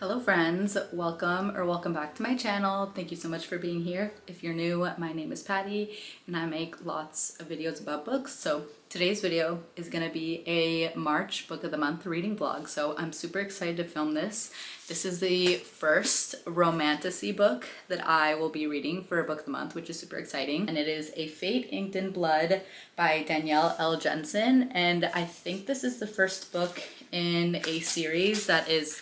Hello friends, welcome back to my channel. Thank you so much for being here. If you're new, my name is Patty and I make lots of videos about books. So today's video is gonna be a March book of the month reading vlog. So I'm super excited to film this. This is the first Romantasy book that I will be reading for a book of the month, which is super exciting. And it is A Fate Inked in Blood by Danielle L. Jensen. And I think this is the first book in a series that is,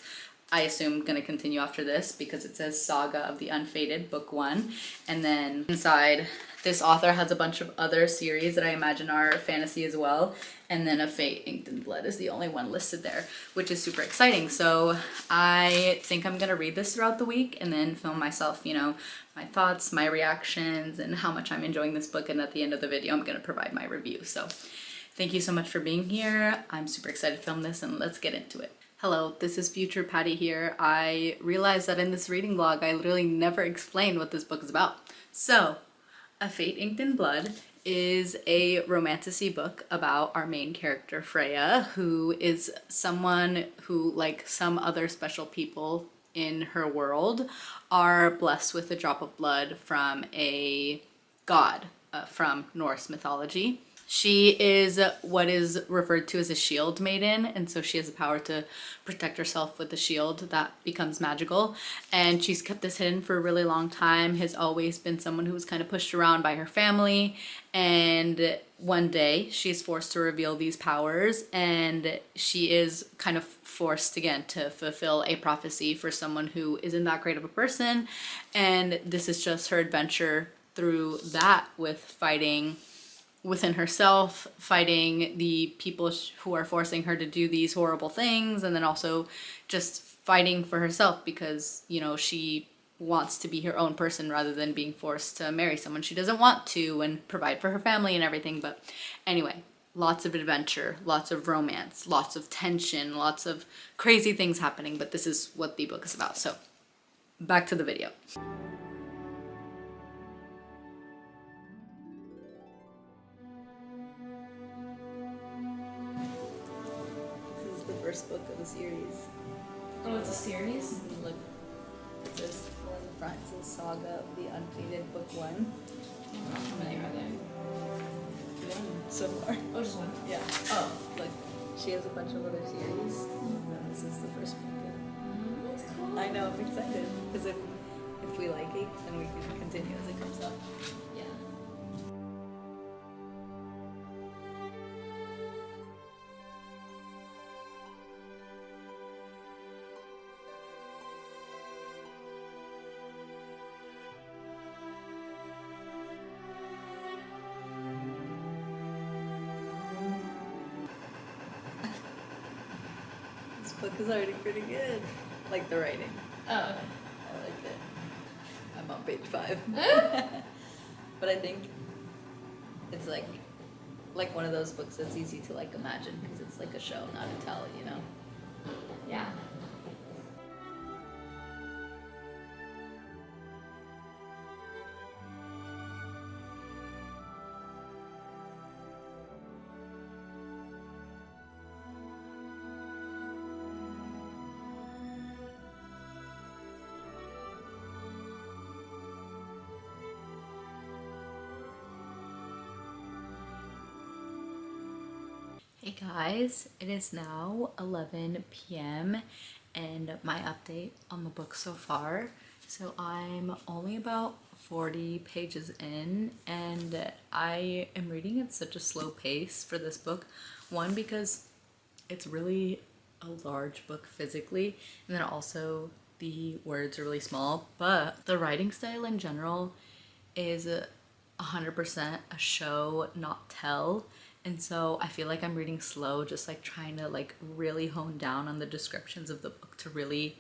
I assume, going to continue after this because it says Saga of the Unfated, book 1. And then inside, this author has a bunch of other series that I imagine are fantasy as well. And then A Fate Inked in Blood is the only one listed there, which is super exciting. So I think I'm going to read this throughout the week and then film myself, you know, my thoughts, my reactions, and how much I'm enjoying this book. And at the end of the video, I'm going to provide my review. So thank you so much for being here. I'm super excited to film this and let's get into it. Hello, this is future Patty here. I realized that in this reading vlog, I literally never explained what this book is about. So, A Fate Inked in Blood is a romantasy book about our main character, Freya, who is someone who, like some other special people in her world, are blessed with a drop of blood from a god from Norse mythology. She is what is referred to as a shield maiden, and so she has the power to protect herself with a shield that becomes magical. And she's kept this hidden for a really long time, has always been someone who was kind of pushed around by her family. And one day she's forced to reveal these powers, and she is kind of forced again to fulfill a prophecy for someone who isn't that great of a person. And this is just her adventure through that, with fighting within herself, fighting the people who are forcing her to do these horrible things, and then also just fighting for herself because, you know, she wants to be her own person rather than being forced to marry someone she doesn't want to and provide for her family and everything. But anyway, lots of adventure, lots of romance, lots of tension, lots of crazy things happening, but this is what the book is about. So back to the video. First book of the series. Oh, it's a series? Look, it says on the front, it says Saga of the Unfated, book 1. How many are there? One so far. Oh, just one? Yeah. Oh, look, she has a bunch of other series. And this is the first book. That's cool. I know, I'm excited because if we like it, then we can continue as it comes up. Yeah. This book is already pretty good. Like the writing. Oh, okay. I liked it. I'm on page 5. But I think it's like one of those books that's easy to like imagine because it's like a show, not a tell, you know? Yeah. Hey guys, it is now 11 p.m. and my update on the book so far. So I'm only about 40 pages in and I am reading at such a slow pace for this book. One, because it's really a large book physically, and then also the words are really small, but the writing style in general is 100% a show, not tell. And so I feel like I'm reading slow, just like trying to like really hone down on the descriptions of the book to really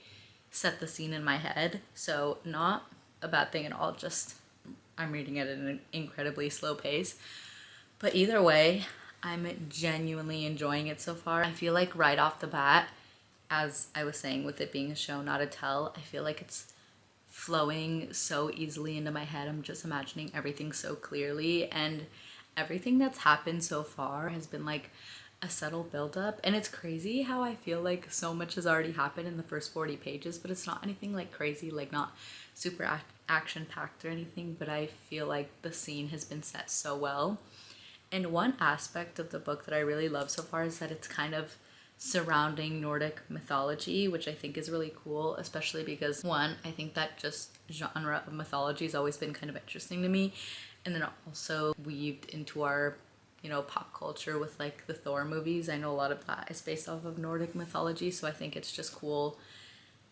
set the scene in my head. So not a bad thing at all, just I'm reading it at an incredibly slow pace. But either way, I'm genuinely enjoying it so far. I feel like right off the bat, as I was saying, with it being a show, not a tell, I feel like it's flowing so easily into my head. I'm just imagining everything so clearly, and everything that's happened so far has been like a subtle build-up, and it's crazy how I feel like so much has already happened in the first 40 pages, but it's not anything like crazy, like not super action-packed or anything, but I feel like the scene has been set so well. And one aspect of the book that I really love so far is that it's kind of surrounding Nordic mythology, which I think is really cool, especially because one, I think that just genre of mythology has always been kind of interesting to me, and then also weaved into our, you know, pop culture with like the Thor movies. I know a lot of that is based off of Nordic mythology, so I think it's just cool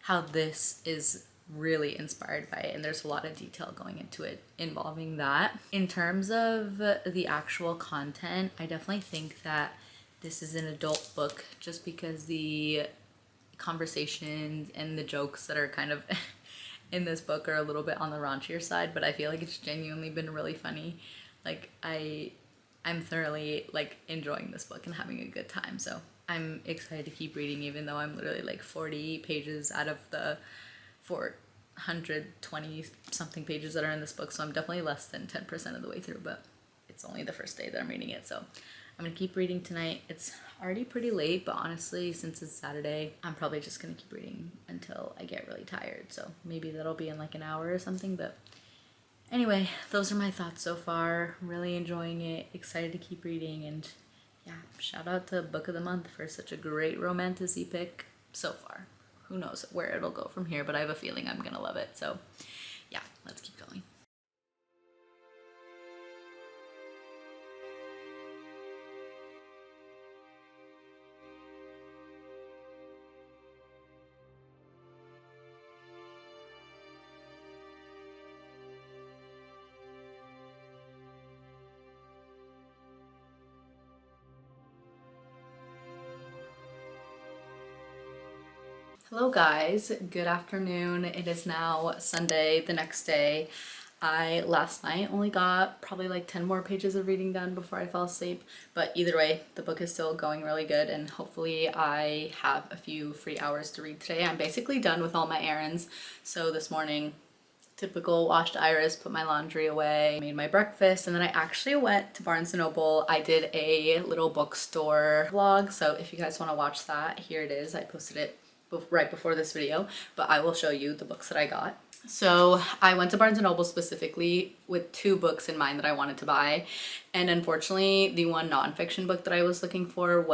how this is really inspired by it, and there's a lot of detail going into it involving that. In terms of the actual content, I definitely think that this is an adult book just because the conversations and the jokes that are kind of in this book are a little bit on the raunchier side, but I feel like it's genuinely been really funny. Like I'm thoroughly like enjoying this book and having a good time, so I'm excited to keep reading, even though I'm literally like 40 pages out of the 420 something pages that are in this book, so I'm definitely less than 10% of the way through, but it's only the first day that I'm reading it, so I'm gonna keep reading tonight. It's already pretty late, but honestly, since it's Saturday, I'm probably just gonna keep reading until I get really tired, so maybe that'll be in like an hour or something. But anyway, those are my thoughts so far. Really enjoying it, excited to keep reading, and yeah, shout out to Book of the Month for such a great romantasy pick so far. Who knows where it'll go from here, but I have a feeling I'm gonna love it, so yeah, let's keep going. Hello guys, good afternoon. It is now Sunday, the next day. I last night only got probably like 10 more pages of reading done before I fell asleep, but either way, the book is still going really good, and hopefully I have a few free hours to read today. I'm basically done with all my errands, so this morning, typical, washed Iris, put my laundry away, made my breakfast, and then I actually went to Barnes & Noble. I did a little bookstore vlog, so if you guys want to watch that, here it is. I posted it right before this video, but I will show you the books that I got. So I went to Barnes & Noble specifically with 2 books in mind that I wanted to buy, and unfortunately the one nonfiction book that I was looking for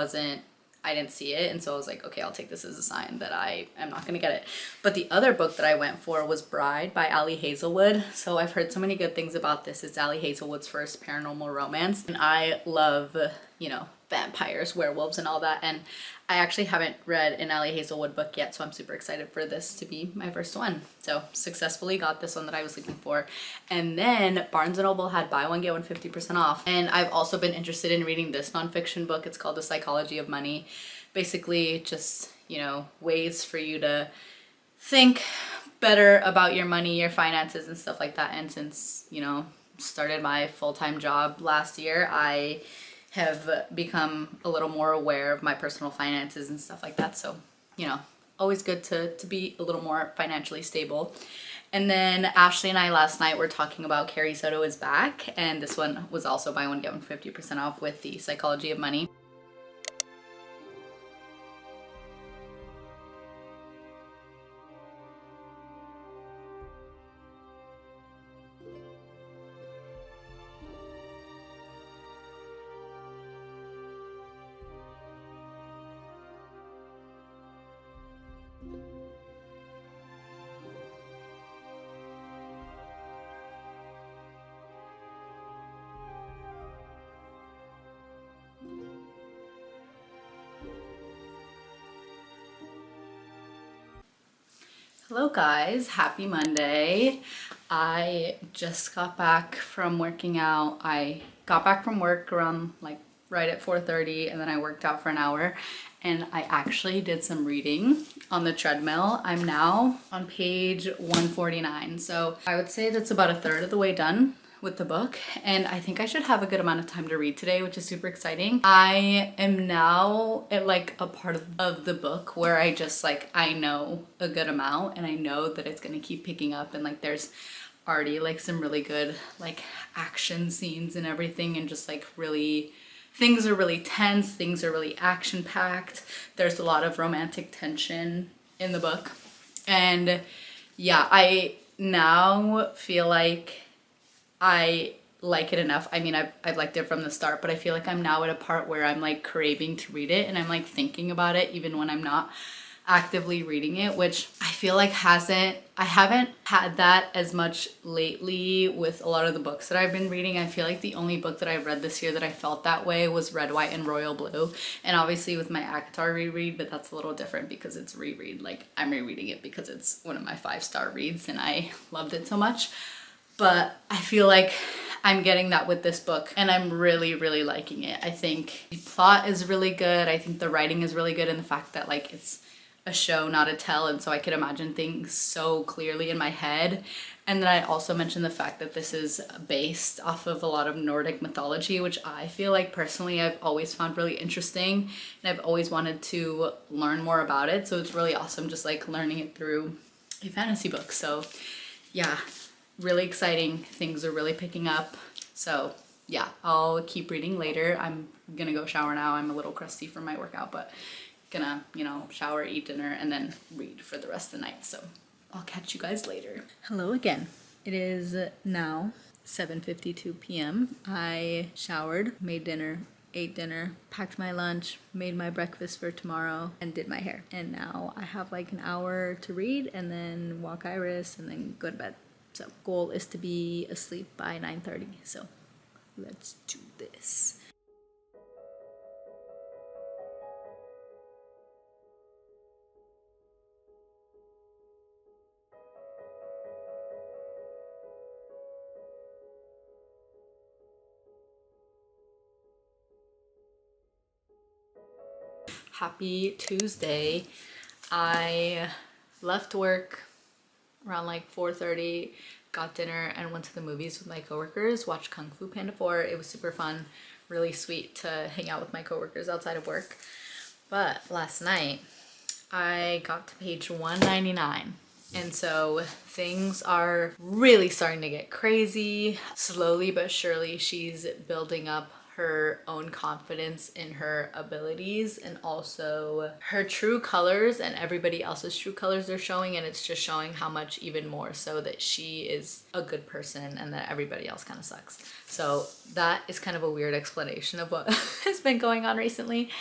I didn't see it, and so I was like, okay, I'll take this as a sign that I am not gonna get it. But the other book that I went for was Bride by Ali Hazelwood. So I've heard so many good things about this. It's Ali Hazelwood's first paranormal romance, and I love, you know, vampires, werewolves, and all that, and I actually haven't read an Ali Hazelwood book yet, so I'm super excited for this to be my first one. So successfully got this one that I was looking for. And then Barnes & Noble had buy one get one 50% off, and I've also been interested in reading this nonfiction book. It's called The Psychology of Money. Basically just, you know, ways for you to think better about your money, your finances, and stuff like that. And since, you know, started my full-time job last year, I have become a little more aware of my personal finances and stuff like that. So, you know, always good to be a little more financially stable. And then Ashley and I last night were talking about Carrie Soto is Back, and this one was also buy one get one 50% off with The Psychology of Money. Hello guys, happy Monday. I just got back from working out. I got back from work around like right at 4:30, and then I worked out for an hour, and I actually did some reading on the treadmill. I'm now on page 149, so I would say that's about a third of the way done with the book, and I think I should have a good amount of time to read today, which is super exciting. I am now at like a part of the book where I just like, I know a good amount, and I know that it's gonna keep picking up, and like there's already like some really good like action scenes and everything, and just like really things are really tense, things are really action packed. There's a lot of romantic tension in the book. And yeah, I now feel like I like it enough. I mean, I've liked it from the start, but I feel like I'm now at a part where I'm like craving to read it, and I'm like thinking about it even when I'm not actively reading it, which I feel like I haven't had that as much lately with a lot of the books that I've been reading. I feel like the only book that I read this year that I felt that way was Red, White, and Royal Blue. And obviously with my ACOTAR reread, but that's a little different because it's reread. Like, I'm rereading it because it's one of my 5-star reads and I loved it so much. But I feel like I'm getting that with this book, and I'm really, really liking it. I think the plot is really good. I think the writing is really good, and the fact that like it's a show, not a tell, and so I could imagine things so clearly in my head. And then I also mentioned the fact that this is based off of a lot of Nordic mythology, which I feel like personally I've always found really interesting, and I've always wanted to learn more about it. So it's really awesome just like learning it through a fantasy book. So yeah, really exciting. Things are really picking up. So yeah, I'll keep reading later. I'm gonna go shower now. I'm a little crusty from my workout, but gonna, you know, shower, eat dinner, and then read for the rest of the night. So I'll catch you guys later. Hello again. It is now 7:52 p.m. I showered, made dinner, ate dinner, packed my lunch, made my breakfast for tomorrow, and did my hair. And now I have like an hour to read and then walk Iris and then go to bed. So goal is to be asleep by 9:30. So let's do this. Happy Tuesday. I left work around like 4:30, got dinner, and went to the movies with my coworkers, watched Kung Fu Panda 4. It was super fun, really sweet to hang out with my coworkers outside of work. But last night, I got to page 199. And so things are really starting to get crazy. Slowly but surely, she's building up her own confidence in her abilities, and also her true colors, and everybody else's true colors are showing, and it's just showing how much even more so that she is a good person and that everybody else kind of sucks. So that is kind of a weird explanation of what has been going on recently.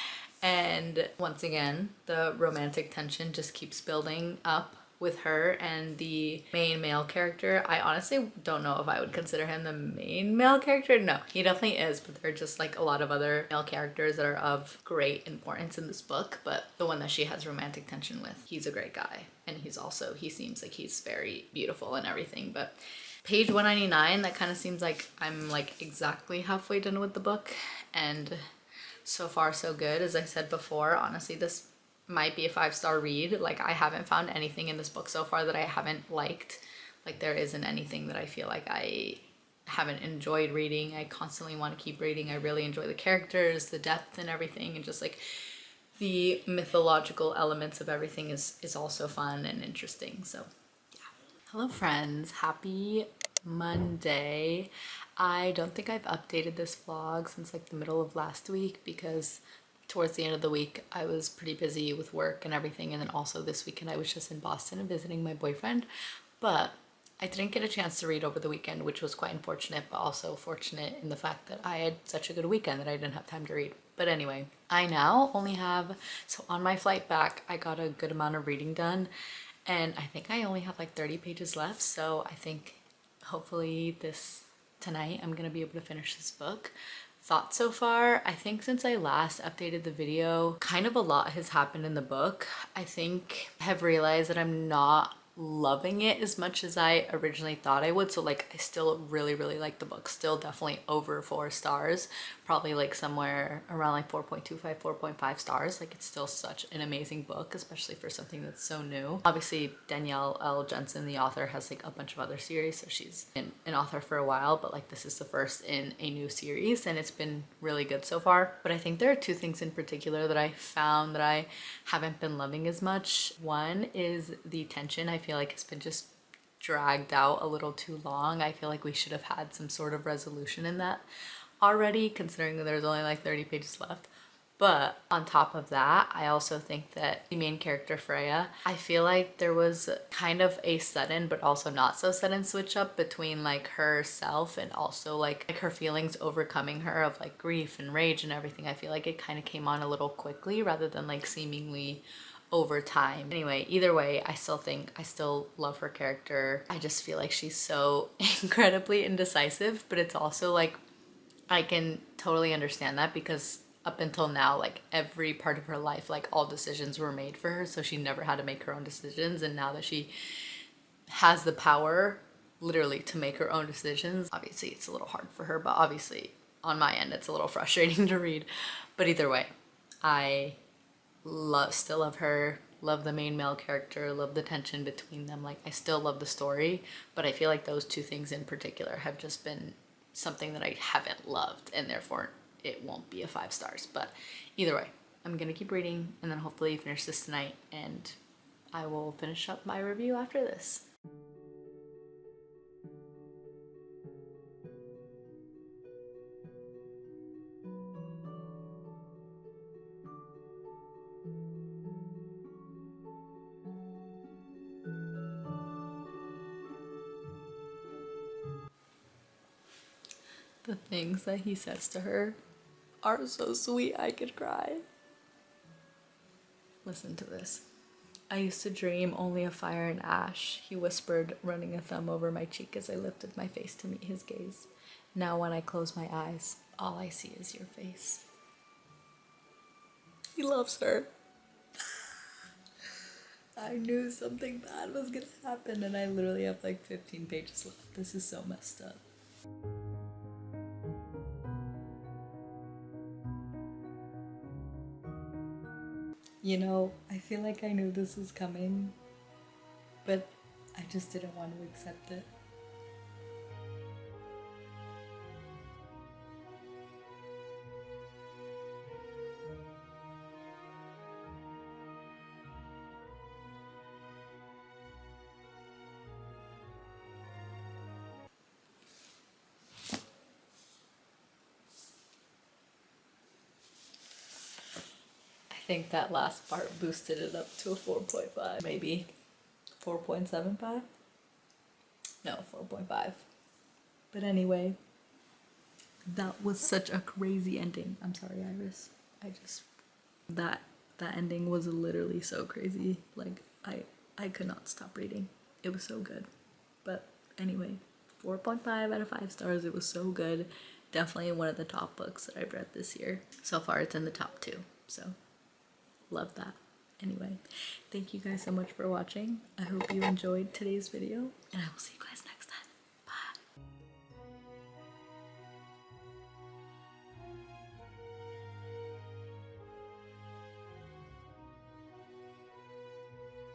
And once again, the romantic tension just keeps building up with her and the main male character. I honestly don't know if I would consider him the main male character. No, he definitely is, but there are just like a lot of other male characters that are of great importance in this book. But the one that she has romantic tension with, he's a great guy. And he seems like he's very beautiful and everything. But page 199, that kind of seems like I'm like exactly halfway done with the book. And so far so good. As I said before, honestly, this might be a 5-star read. Like, I haven't found anything in this book so far that I haven't liked. Like, there isn't anything that I feel like I haven't enjoyed reading. I constantly want to keep reading. I really enjoy the characters, the depth and everything, and just like the mythological elements of everything is also fun and interesting. So yeah. Hello friends, happy Monday. I don't think I've updated this vlog since like the middle of last week because towards the end of the week I was pretty busy with work and everything, and then also this weekend I was just in Boston and visiting my boyfriend. But I didn't get a chance to read over the weekend, which was quite unfortunate, but also fortunate in the fact that I had such a good weekend that I didn't have time to read. But anyway, I now only have, so on my flight back I got a good amount of reading done, and I think I only have like 30 pages left. So I think hopefully tonight I'm gonna be able to finish this book. Thoughts so far? I think since I last updated the video, kind of a lot has happened in the book. I think I have realized that I'm not loving it as much as I originally thought I would. So like, I still really like the book, still definitely over 4 stars, probably like somewhere around like 4.25, 4.5 stars. Like, it's still such an amazing book, especially for something that's so new. Obviously Danielle L. Jensen, the author, has like a bunch of other series, so she's been an author for a while, but like this is the first in a new series and it's been really good so far. But I think there are 2 things in particular that I found that I haven't been loving as much. One is the tension. I feel like it's been just dragged out a little too long. I feel like we should have had some sort of resolution in that already, considering that there's only like 30 pages left. But on top of that, I also think that the main character Freya, I feel like there was kind of a sudden but also not so sudden switch up between like herself and also like her feelings overcoming her of like grief and rage and everything. I feel like it kind of came on a little quickly rather than like seemingly over time. Anyway, either way, I still love her character. I just feel like she's so incredibly indecisive, but it's also like I can totally understand that because up until now, like every part of her life, like all decisions were made for her, so she never had to make her own decisions. And now that she has the power literally to make her own decisions, obviously it's a little hard for her, but obviously on my end it's a little frustrating to read. But either way, I still love her, love the main male character, love the tension between them. Like I still love the story, but I feel like those two things in particular have just been something that I haven't loved, and therefore it won't be a 5 stars. But either way, I'm gonna keep reading and then hopefully finish this tonight, and I will finish up my review after this. The things that he says to her are so sweet, I could cry. Listen to this. I used to dream only of fire and ash, he whispered, running a thumb over my cheek as I lifted my face to meet his gaze. Now when I close my eyes, all I see is your face. He loves her. I knew something bad was gonna happen, and I literally have like 15 pages left. This is so messed up. You know, I feel like I knew this was coming, but I just didn't want to accept it. I think that last part boosted it up to a 4.5, maybe 4.75? No, 4.5. But anyway, that was such a crazy ending. I'm sorry, Iris. That ending was literally so crazy. Like I could not stop reading. It was so good. But anyway, 4.5 out of 5 stars. It was so good. Definitely one of the top books that I've read this year. So far it's in the top 2. So love that. Anyway, thank you guys so much for watching. I hope you enjoyed today's video, and I will see you guys next time.